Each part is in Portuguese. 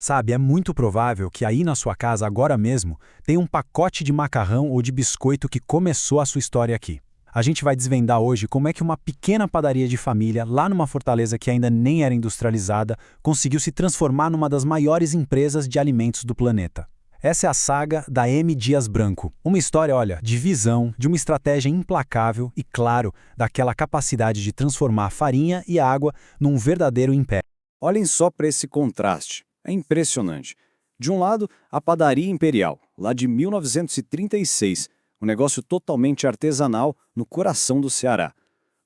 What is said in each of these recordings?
Sabe, é muito provável que aí na sua casa agora mesmo tenha um pacote de macarrão ou de biscoito que começou a sua história aqui. A gente vai desvendar hoje como é que uma pequena padaria de família, lá numa fortaleza que ainda nem era industrializada, conseguiu se transformar numa das maiores empresas de alimentos do planeta. Essa é a saga da M. Dias Branco. Uma história, olha, de visão, de uma estratégia implacável e, claro, daquela capacidade de transformar a farinha e a água num verdadeiro império. Olhem só para esse contraste. É impressionante. De um lado, a padaria imperial, lá de 1936, um negócio totalmente artesanal no coração do Ceará.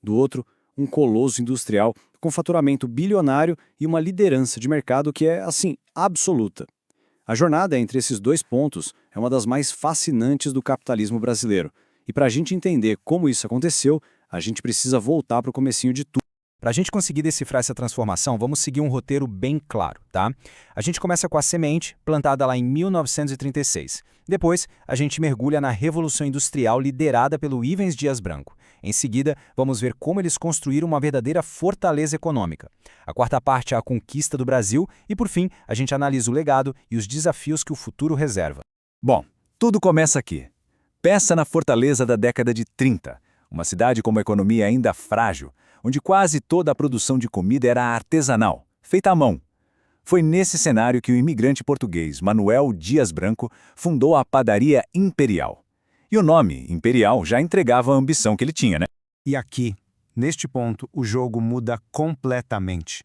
Do outro, um colosso industrial com faturamento bilionário e uma liderança de mercado que é, assim, absoluta. A jornada entre esses dois pontos é uma das mais fascinantes do capitalismo brasileiro. E para a gente entender como isso aconteceu, a gente precisa voltar para o comecinho de tudo. Para a gente conseguir decifrar essa transformação, vamos seguir um roteiro bem claro, tá? A gente começa com a semente, plantada lá em 1936. Depois, a gente mergulha na Revolução Industrial liderada pelo Ivens Dias Branco. Em seguida, vamos ver como eles construíram uma verdadeira fortaleza econômica. A quarta parte é a conquista do Brasil e, por fim, a gente analisa o legado e os desafios que o futuro reserva. Bom, tudo começa aqui. Pensa na Fortaleza da década de 30, uma cidade com uma economia ainda frágil, onde quase toda a produção de comida era artesanal, feita à mão. Foi nesse cenário que o imigrante português Manuel Dias Branco fundou a Padaria Imperial. E o nome, Imperial, já entregava a ambição que ele tinha, né? E aqui, neste ponto, o jogo muda completamente.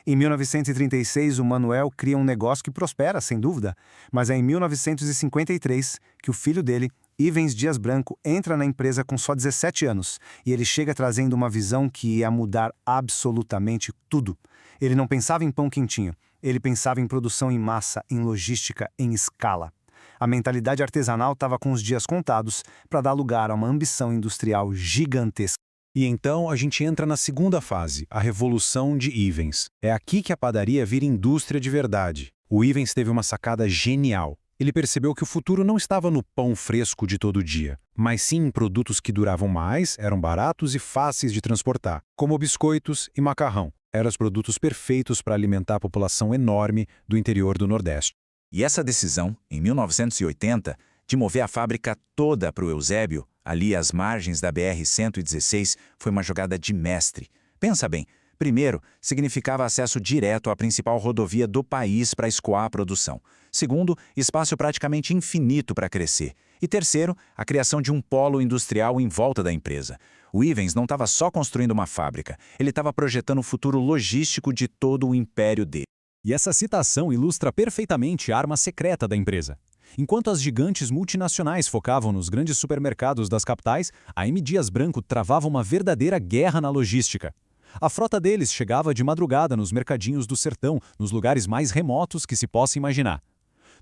Em 1936, o Manuel cria um negócio que prospera, sem dúvida, mas é em 1953 que o filho dele, Ivens Dias Branco, entra na empresa com só 17 anos e ele chega trazendo uma visão que ia mudar absolutamente tudo. Ele não pensava em pão quentinho, ele pensava em produção em massa, em logística, em escala. A mentalidade artesanal estava com os dias contados para dar lugar a uma ambição industrial gigantesca. E então a gente entra na segunda fase, a Revolução de Ivens. É aqui que a padaria vira indústria de verdade. O Ivens teve uma sacada genial. Ele percebeu que o futuro não estava no pão fresco de todo dia, mas sim em produtos que duravam mais, eram baratos e fáceis de transportar, como biscoitos e macarrão. Eram os produtos perfeitos para alimentar a população enorme do interior do Nordeste. E essa decisão, em 1980, de mover a fábrica toda para o Eusébio, ali às margens da BR-116, foi uma jogada de mestre. Pensa bem, primeiro, significava acesso direto à principal rodovia do país para escoar a produção. Segundo, espaço praticamente infinito para crescer. E terceiro, a criação de um polo industrial em volta da empresa. O Ivens não estava só construindo uma fábrica, ele estava projetando o futuro logístico de todo o império dele. E essa citação ilustra perfeitamente a arma secreta da empresa. Enquanto as gigantes multinacionais focavam nos grandes supermercados das capitais, a M. Dias Branco travava uma verdadeira guerra na logística. A frota deles chegava de madrugada nos mercadinhos do sertão, nos lugares mais remotos que se possa imaginar.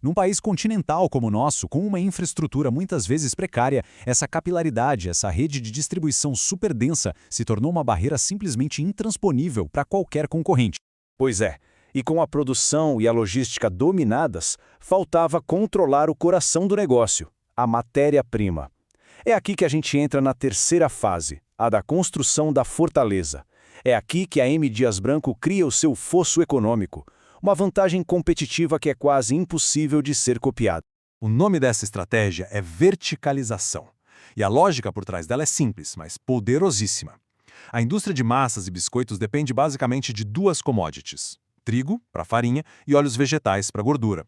Num país continental como o nosso, com uma infraestrutura muitas vezes precária, essa capilaridade, essa rede de distribuição super densa se tornou uma barreira simplesmente intransponível para qualquer concorrente. Pois é, e com a produção e a logística dominadas, faltava controlar o coração do negócio, a matéria-prima. É aqui que a gente entra na terceira fase, a da construção da fortaleza. É aqui que a M. Dias Branco cria o seu fosso econômico, uma vantagem competitiva que é quase impossível de ser copiada. O nome dessa estratégia é verticalização. E a lógica por trás dela é simples, mas poderosíssima. A indústria de massas e biscoitos depende basicamente de duas commodities: trigo, para farinha, e óleos vegetais, para gordura.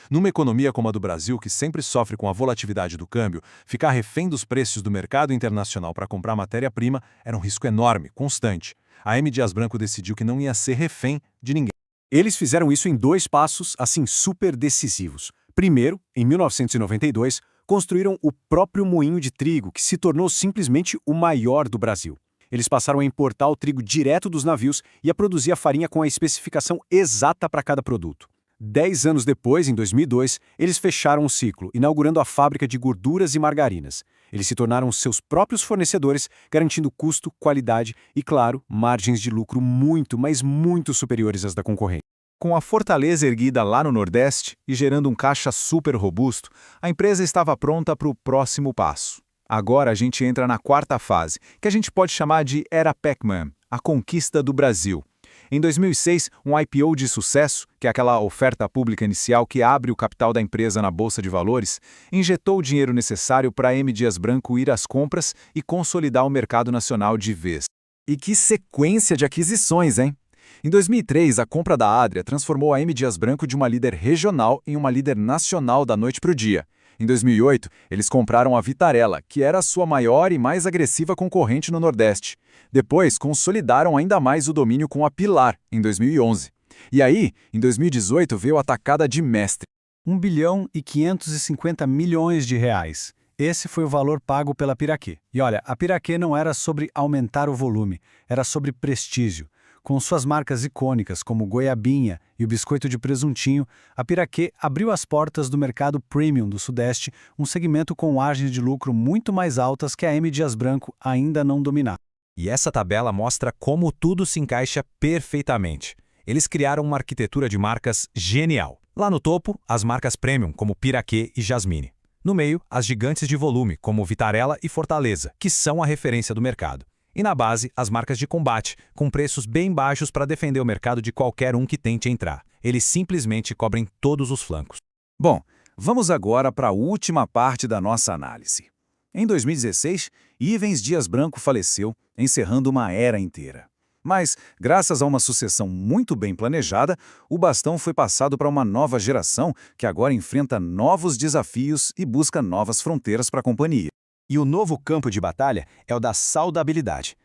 Numa economia como a do Brasil, que sempre sofre com a volatilidade do câmbio, ficar refém dos preços do mercado internacional para comprar matéria-prima era um risco enorme, constante. A M. Dias Branco decidiu que não ia ser refém de ninguém. Eles fizeram isso em dois passos, assim, super decisivos. Primeiro, em 1992, construíram o próprio moinho de trigo, que se tornou simplesmente o maior do Brasil. Eles passaram a importar o trigo direto dos navios e a produzir a farinha com a especificação exata para cada produto. 10 anos depois, em 2002, eles fecharam o ciclo, inaugurando a fábrica de gorduras e margarinas. Eles se tornaram seus próprios fornecedores, garantindo custo, qualidade e, claro, margens de lucro muito, mas muito superiores às da concorrente. Com a fortaleza erguida lá no Nordeste e gerando um caixa super robusto, a empresa estava pronta para o próximo passo. Agora a gente entra na quarta fase, que a gente pode chamar de Era Pac-Man, a conquista do Brasil. Em 2006, um IPO de sucesso, que é aquela oferta pública inicial que abre o capital da empresa na Bolsa de Valores, injetou o dinheiro necessário para a M. Dias Branco ir às compras e consolidar o mercado nacional de vez. E que sequência de aquisições, hein? Em 2003, a compra da Adria transformou a M. Dias Branco de uma líder regional em uma líder nacional da noite para o dia. Em 2008, eles compraram a Vitarella, que era a sua maior e mais agressiva concorrente no Nordeste. Depois, consolidaram ainda mais o domínio com a Pilar, em 2011. E aí, em 2018, veio a tacada de mestre. 1 bilhão e 550 milhões de reais. Esse foi o valor pago pela Piraquê. E olha, a Piraquê não era sobre aumentar o volume, era sobre prestígio. Com suas marcas icônicas como Goiabinha e o biscoito de presuntinho, a Piraquê abriu as portas do mercado premium do Sudeste, um segmento com margens de lucro muito mais altas que a M. Dias Branco ainda não dominava. E essa tabela mostra como tudo se encaixa perfeitamente. Eles criaram uma arquitetura de marcas genial. Lá no topo, as marcas premium, como Piraquê e Jasmine. No meio, as gigantes de volume, como Vitarella e Fortaleza, que são a referência do mercado. E na base, as marcas de combate, com preços bem baixos para defender o mercado de qualquer um que tente entrar. Eles simplesmente cobrem todos os flancos. Bom, vamos agora para a última parte da nossa análise. Em 2016, Ivens Dias Branco faleceu, encerrando uma era inteira. Mas, graças a uma sucessão muito bem planejada, o bastão foi passado para uma nova geração que agora enfrenta novos desafios e busca novas fronteiras para a companhia. E o novo campo de batalha é o da saudabilidade.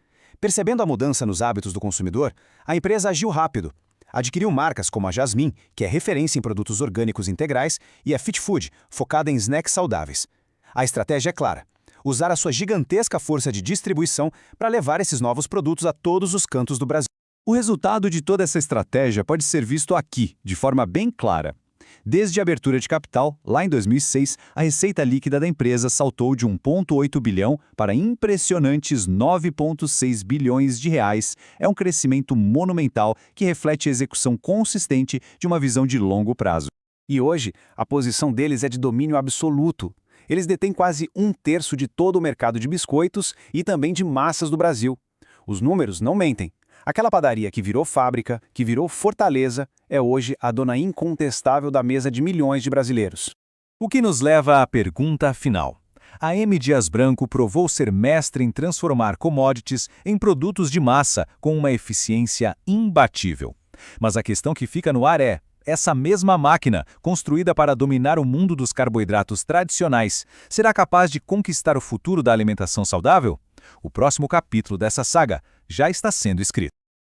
Percebendo a mudança nos hábitos do consumidor, a empresa agiu rápido. Adquiriu marcas como a Jasmine, que é referência em produtos orgânicos integrais, e a Fit Food, focada em snacks saudáveis. A estratégia é clara: usar a sua gigantesca força de distribuição para levar esses novos produtos a todos os cantos do Brasil. O resultado de toda essa estratégia pode ser visto aqui, de forma bem clara. Desde a abertura de capital, lá em 2006, a receita líquida da empresa saltou de 1,8 bilhão para impressionantes 9,6 bilhões de reais. É um crescimento monumental que reflete a execução consistente de uma visão de longo prazo. E hoje, a posição deles é de domínio absoluto. Eles detêm quase 1/3 de todo o mercado de biscoitos e também de massas do Brasil. Os números não mentem. Aquela padaria que virou fábrica, que virou Fortaleza, é hoje a dona incontestável da mesa de milhões de brasileiros. O que nos leva à pergunta final. A M. Dias Branco provou ser mestre em transformar commodities em produtos de massa com uma eficiência imbatível. Mas a questão que fica no ar é: essa mesma máquina, construída para dominar o mundo dos carboidratos tradicionais, será capaz de conquistar o futuro da alimentação saudável? O próximo capítulo dessa saga já está sendo escrito.